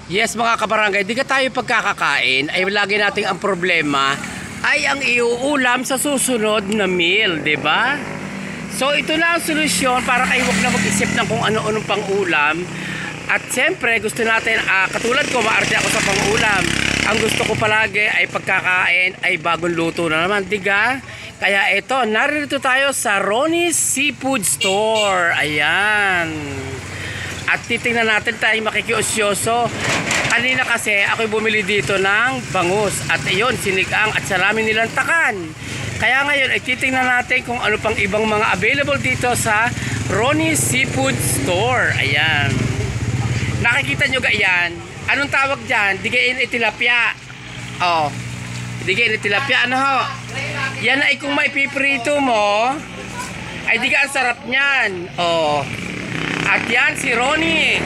Yes mga kabarangay, di ka tayo pagkakakain ay lagi nating ang problema ay ang iuulam sa susunod na meal, di ba? So ito na ang solusyon para kayo huwag na mag-isip ng kung ano-anong pang-ulam. At siyempre gusto natin, katulad ko, maarte ako sa pang-ulam. Ang gusto ko palagi ay pagkakain ay bagong luto na naman, diga? Kaya ito, narito tayo sa Ronnie's Seafood Store. Ayan. At titingnan natin tayo makikiusyoso. Kanina kasi ako'y bumili dito ng bangus. At iyon, sinigang at salami nilang takan. Kaya ngayon ay titingnan natin kung ano pang ibang mga available dito sa Ronnie's Seafood Store. Ayan. Nakikita nyo yan? Anong tawag dyan? Digain itilapia. Oh. Digain itilapia. Ano ho? Yan ay kung maipiprito mo, ay di ka ang sarap niyan. Oh. At yan si Ronnie,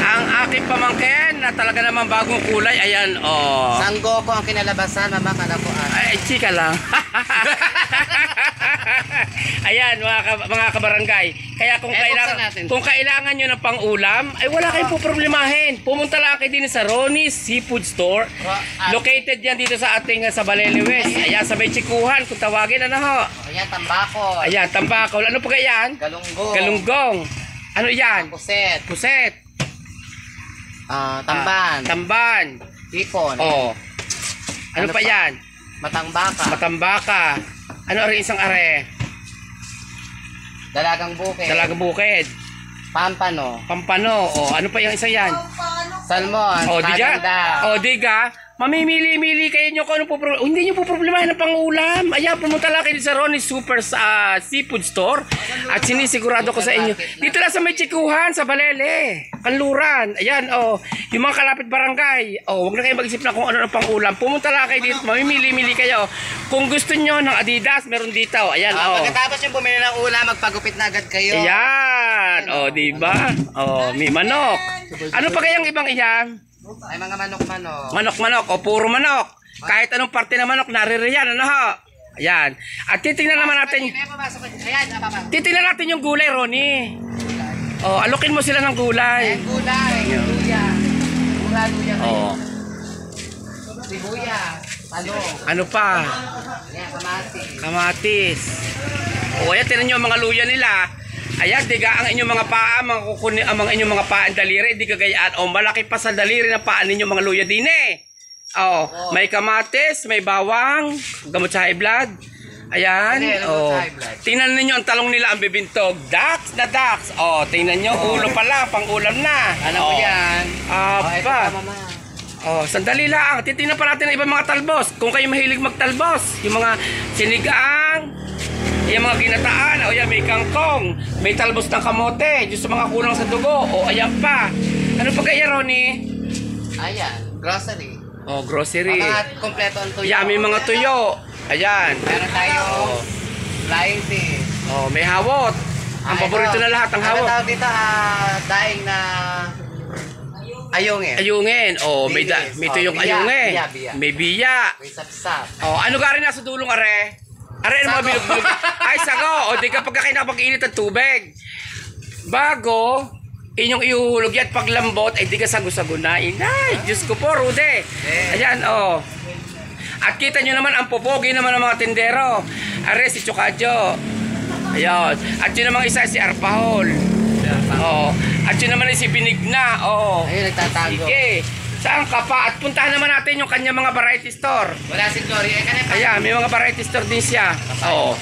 ang aking pamangkin na talaga naman bagong kulay. Ayan, oh. Sanggoko ang kinalabasan, mama, kalakuan. Ay, chika lang. Ayan, mga kabarangay. Kaya kung kailangan nyo ng pang-ulam, ay wala kayong poproblemahin. Pumunta lang kayo din sa Ronnie's Seafood Store. Located yan dito sa ating sa Balele West. Ayan, sa may Chikuhan, kung tawagin, ano ho? Ayan, tambakol. Ayan, tambakol. Ano pa yan? Galunggong. Galunggong. Ano yan? Puset. Puset. Tamban. Tamban. Hipon. Oh. Ano pa yan? Matambaka. Matambaka. Ano rin isang are? Dalagang bukid. Dalagang bukid. Pampano. Pampano. Oh, ano pa yung isa yan? Salmon. Oh, diga? Oh, diga? Mamimili-mili kayo nyo kung ano po problema. Hindi nyo po problemahin ng pang-ulam. Ayan, pumunta lang kayo sa Ronnie's Super Seafood Store. At sinisigurado ko sa inyo. Dito lang sa may Chikuhan, sa Balele. Kanluran. Ayan, oh. Yung mga kalapit barangay. Oh, huwag na kayo mag-isip na kung ano ng pang-ulam. Pumunta lang kayo dito. Mamimili-mili kayo. Kung gusto nyo ng Adidas, meron dito. Ayan, oh. Pagkatapos yung bumili ng ulam, magpagupit na agad kayo. Ayan. Oh, diba? Oh, may manok. Ano pa kayang ibang iyan? Ay, mga manok-manok. Manok-manok o puro manok. Kahit anong parte ng manok, naririyan. Ano ho? Ayan. At titingnan naman natin. Titingnan natin yung gulay, Ronnie. Oh, alokin mo sila ng gulay. Ayan, gulay. Luya. Luya. Oh. Sibuyas. Ano pa? Ayan, kamatis. Kamatis. O, ayan, tinan nyo ang mga luya nila. Ayan, diga ang inyong mga paa, ang inyong mga paa ang daliri, di kagayaan. O, malaki pa sa daliri ng paa ninyo mga luya din eh. O, may kamatis, may bawang, gamot sa high blood. Ayan, o. Tingnan ninyo ang talong nila ang bibintog. Dax na dax. O, tingnan nyo, ulo pala, pang ulam na. Ano po yan? Apa. Oh, sandali lang. Titingnan pa natin ang ibang mga talbos. Kung kayo mahilig magtalbos, yung mga sinigang, yung mga ginataan, o yan, may kangkong, may talbos ng kamote, yung sa mga kulang sa dugo, o ayan pa. Ano pa kaya, Ronnie? Ayan, grocery. Oh, grocery. Mga kompleto ang tuyo. Yeah, may mga tuyo. Ayan. Meron tayo flying fish. Oh, may hawot. Ang paborito na lahat, ang hawot. Ano tawag dito, daing na ayungin. Ayungin. Oh, may tuyong ayungin. Biya. May biya. May sapsap. Oh, ano ka rin nasa dulong, are? Are, ano mga bilog-bilog? Ay, sago. O, di ka pagka kinapag-init ng tubig. Bago, inyong ihuhulog yan. Pag lambot, ay di ka sago-sago na. Inay, Diyos ko po, Rude. Ayan, o. At kita nyo naman, ang popogi naman ng mga tindero. Are, si Chukadyo. Ayan. At yun naman isa, si Arpahol. O. At yun naman si Binigna. O. Ayun, nagtatago. Sige. Saan ka pa? At puntahan naman natin yung kanya mga variety store. Wala si Gloria. Ayan, may mga variety store din siya. Oo.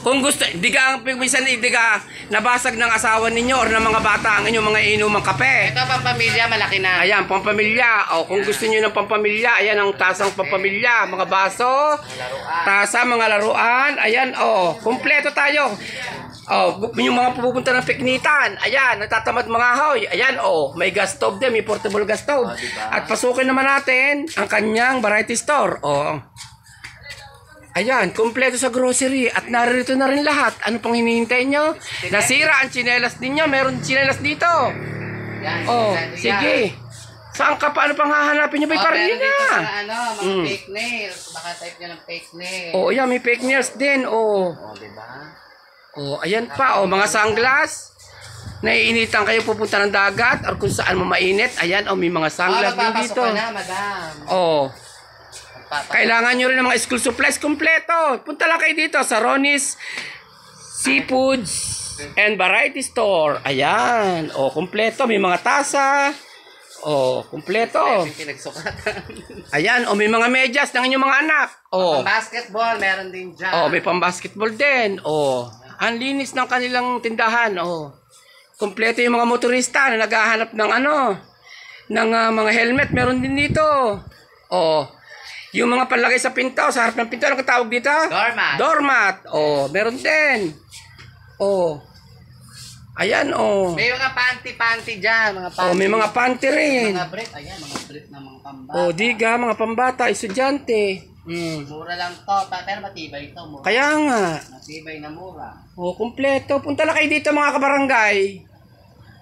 Kung gusto, di ka nabasag ng asawa ninyo or ng mga bata ang inyong mga inumang kape. Ito pampamilya, malaki na. Ayan, pampamilya. O, kung gusto niyo ng pampamilya, ayan ang tasang pampamilya. Mga baso, tasa, mga laruan. Ayan, o. Kumpleto tayo. Oh, yung mga pupunta ng piknitan, ayan, nagtatamad mga hoy, ayan, oh, may gas stove din, may portable gas stove. Diba? At pasukin naman natin ang kanyang variety store. Oh. Ayan, kumpleto sa grocery at naririto na rin lahat. Ano pang hinihintay nyo? Nasira ang tsinelas ninyo, meron tsinelas dito. Yan, Oh, sige. Saan ka pa? Ano pang hahanapin nyo? May parili na. Mga fake nails. Baka type nyo ng fake nails. Oh, ayan, may fake nails din. Oh. Oh, diba? Oh, ayan pa. Oh, mga sunglass. naiinitan kayo pupunta ng dagat or kung saan mo mainit, ayan, may mga sunglass din magpapasok dito. ka na, madam. Kailangan nyo rin ng mga school supplies kompleto. Punta lang kayo dito sa Ronnie's Seafoods and Variety Store. Ayan. Kompleto. May mga tasa. Kompleto. Pinagsukatan. Ayan. May mga medyas ng inyong mga anak. Basketball, meron din dyan. May pang-basketball din. Ang linis ng kanilang tindahan. Kompleto yung mga motorista na naghahanap ng ng mga helmet. Meron din dito. Yung mga palagay sa pinto, sa harap ng pinto, anong tawag dito? Doormat. Doormat. Meron din. Ayan, May mga panty dyan. Mga panty. may mga panty rin. Mga brief. Ayan, mga brief na mga pambata. Diga, mga pambata, estudyante. Mura lang to. Pero matibay to. Mura. Kaya nga. Matibay na mura. Kompleto. Punta lang kayo dito mga kabarangay.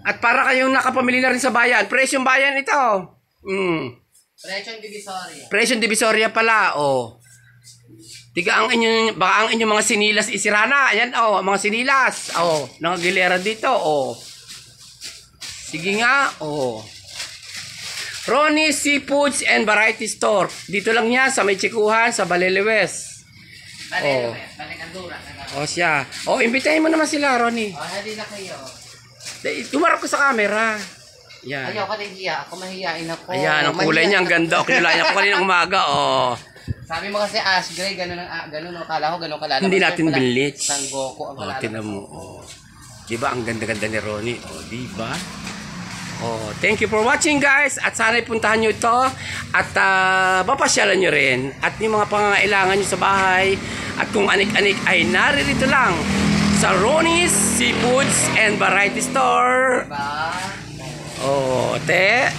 At para kayong nakapamili na rin sa bayan. Presyong bayan ito. Presyong Divisoria. Presyong Divisoria pala. Tiga baka ang inyong mga sinilas isirana. Ayan, mga sinilas. Nakagilera dito. Sige nga. Ronnie's Seafoods and Variety Store. Dito lang yan sa may Chikuhan, sa Baliliwes. Balikandura. Siya. Imbitahin mo naman sila, Ronnie. Hindi na kayo. Tumarap ko sa camera. Yan. Ayaw ka nahiya. Ako mahiyain ako. Ayan, ang kulay niya, ang ganda. Kinulayan ko kanina umaga. Sabi mo kasi Ash Gray, ganun. Kala ko ganun kalala. Hindi natin bleach. Sang Goku ang kalala. Tinan mo. Diba, ang ganda-ganda ni Ronnie. Diba? Thank you for watching, guys. At sana'y puntahan nyo ito. At papasyalan nyo rin. At yung mga pangangailangan nyo sa bahay. At kung anik-anik ay naririto lang sa Ronnie's Seafoods and Variety Store. Diba? Te.